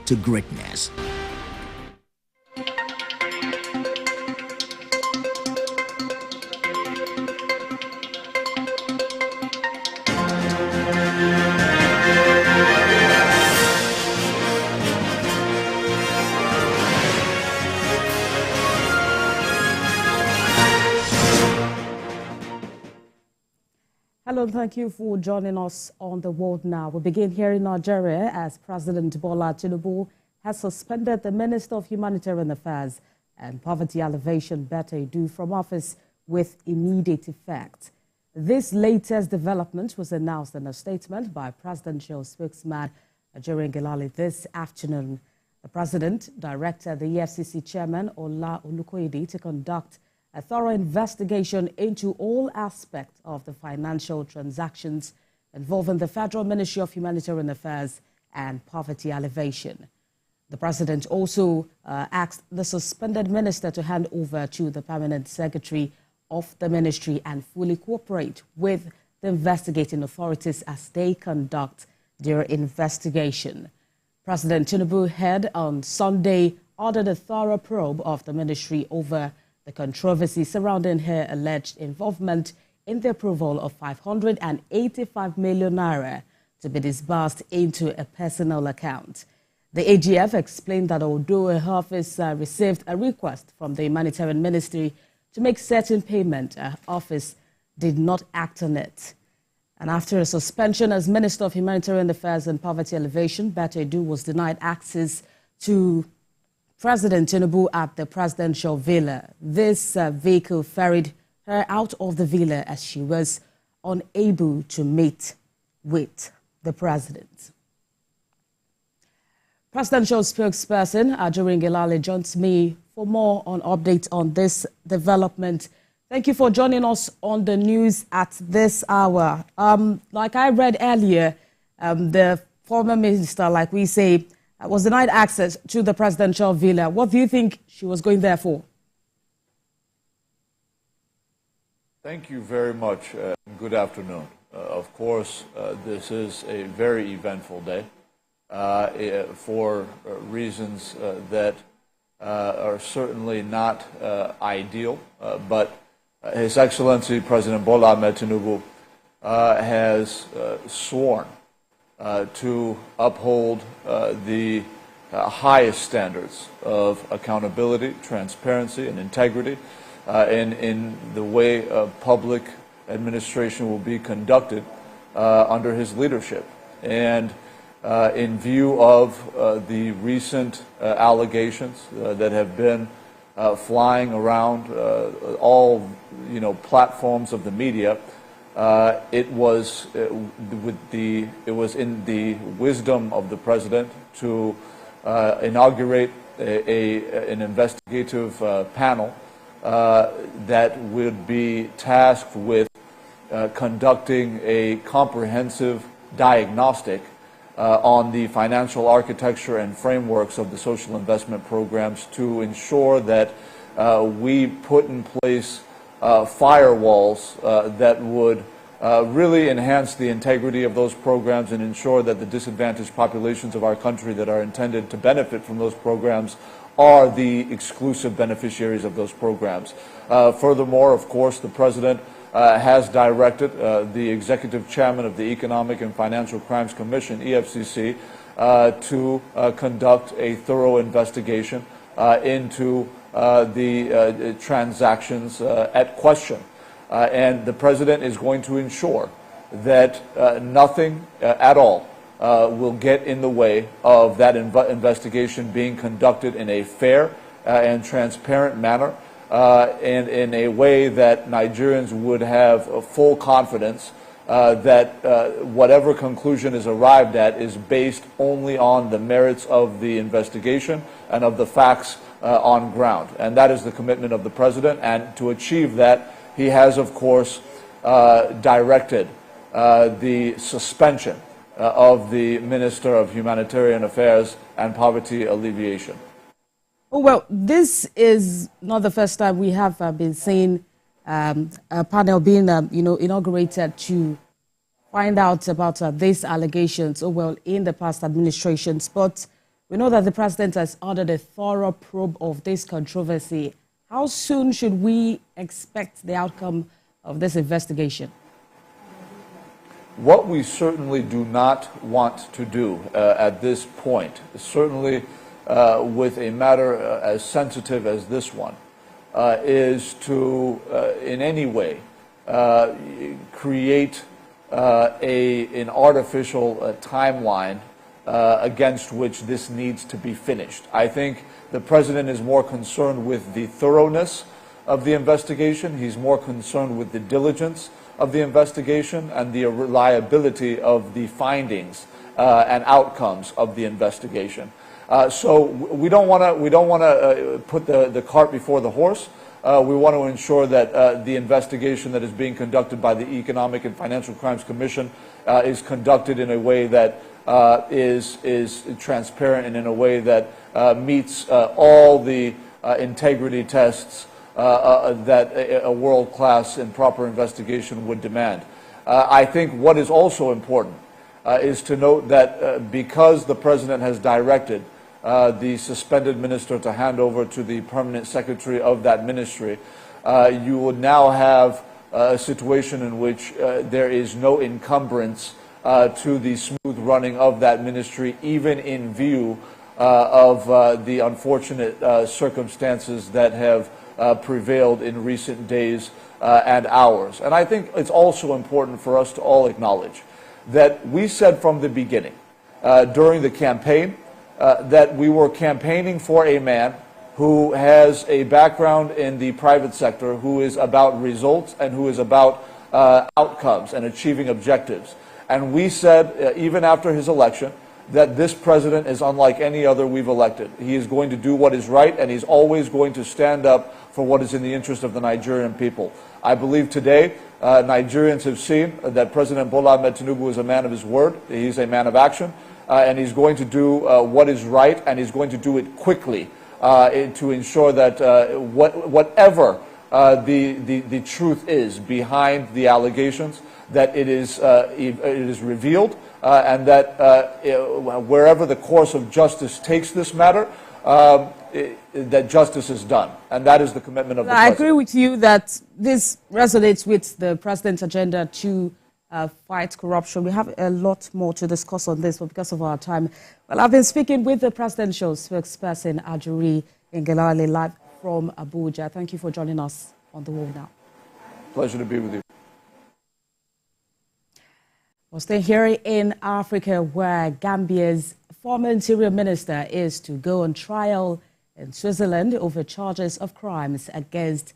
to greatness. Hello, and thank you for joining us on The World Now. We begin here in Nigeria as President Bola Tinubu has suspended the Minister of Humanitarian Affairs and Poverty Alleviation, Betta Edu, from office with immediate effect. This latest development was announced in a statement by presidential spokesman Ajuri Ngelale this afternoon. The president directed the EFCC chairman Ola Olukoyede to conduct a thorough investigation into all aspects of the financial transactions involving the Federal Ministry of Humanitarian Affairs and Poverty Alleviation. The president also asked the suspended minister to hand over to the permanent secretary of the ministry and fully cooperate with the investigating authorities as they conduct their investigation. President Tinubu had on Sunday ordered a thorough probe of the ministry over the controversy surrounding her alleged involvement in the approval of 585 million naira to be disbursed into a personal account. The AGF explained that although her office received a request from the Humanitarian Ministry to make certain payment, her office did not act on it. And after a suspension as Minister of Humanitarian Affairs and Poverty Alleviation, Betta Edu was denied access to President Tinubu at the presidential villa. This vehicle ferried her out of the villa as she was unable to meet with the president. Presidential spokesperson Ajuri Ngelale joins me for more on updates on this development. Thank you for joining us on the news at this hour. Like I read earlier, the former minister, like we say, was denied access to the presidential villa. What do you think she was going there for? Thank you very much. Good afternoon. Of course, this is a very eventful day for reasons that are certainly not ideal, but His Excellency President Bola Tinubu has sworn to uphold the highest standards of accountability, transparency, and integrity in the way public administration will be conducted under his leadership. And in view of the recent allegations that have been flying around all platforms of the media, it was in the wisdom of the president to inaugurate an investigative panel that would be tasked with conducting a comprehensive diagnostic on the financial architecture and frameworks of the social investment programs to ensure that we put in place firewalls that would really enhance the integrity of those programs and ensure that the disadvantaged populations of our country that are intended to benefit from those programs are the exclusive beneficiaries of those programs. Furthermore, of course, the president has directed the executive chairman of the Economic and Financial Crimes Commission, EFCC, to conduct a thorough investigation into the transactions at question. And the president is going to ensure that nothing at all will get in the way of that investigation being conducted in a fair and transparent manner, and in a way that Nigerians would have full confidence that whatever conclusion is arrived at is based only on the merits of the investigation and of the facts on ground. And that is the commitment of the president. And to achieve that, he has, of course, directed the suspension of the Minister of Humanitarian Affairs and Poverty Alleviation. Oh, well, this is not the first time we have been seeing a panel being, inaugurated to find out about these allegations, in the past administrations. But We know that the president has ordered a thorough probe of this controversy. How soon should we expect the outcome of this investigation? What we certainly do not want to do at this point, certainly with a matter as sensitive as this one, is to in any way create an artificial timeline against which this needs to be finished. I think the president is more concerned with the thoroughness of the investigation. He's more concerned with the diligence of the investigation and the reliability of the findings and outcomes of the investigation. So we don't want to put the cart before the horse. We want to ensure that the investigation that is being conducted by the Economic and Financial Crimes Commission is conducted in a way that is transparent and in a way that meets all the integrity tests that a world-class and proper investigation would demand. I think what is also important is to note that because the president has directed the suspended minister to hand over to the permanent secretary of that ministry, you would now have a situation in which there is no encumbrance to the smooth running of that ministry, even in view of the unfortunate circumstances that have prevailed in recent days and hours. And I think it's also important for us to all acknowledge that we said from the beginning, during the campaign, that we were campaigning for a man who has a background in the private sector, who is about results and who is about outcomes and achieving objectives. And we said, even after his election, that this president is unlike any other we've elected. He is going to do what is right, and he's always going to stand up for what is in the interest of the Nigerian people. I believe today Nigerians have seen that President Bola Ahmed Tinubu is a man of his word. He's a man of action, and he's going to do what is right, and he's going to do it quickly to ensure that whatever the truth is behind the allegations, that it is revealed, and that wherever the course of justice takes this matter, that justice is done. And that is the commitment of the president. I agree with you that this resonates with the president's agenda to fight corruption. We have a lot more to discuss on this, but because of our time, well, I've been speaking with the presidential spokesperson, Ajuri Ngelale, live from Abuja. Thank you for joining us on The World Now. Pleasure to be with you. We'll stay here in Africa, where Gambia's former interior minister is to go on trial in Switzerland over charges of crimes against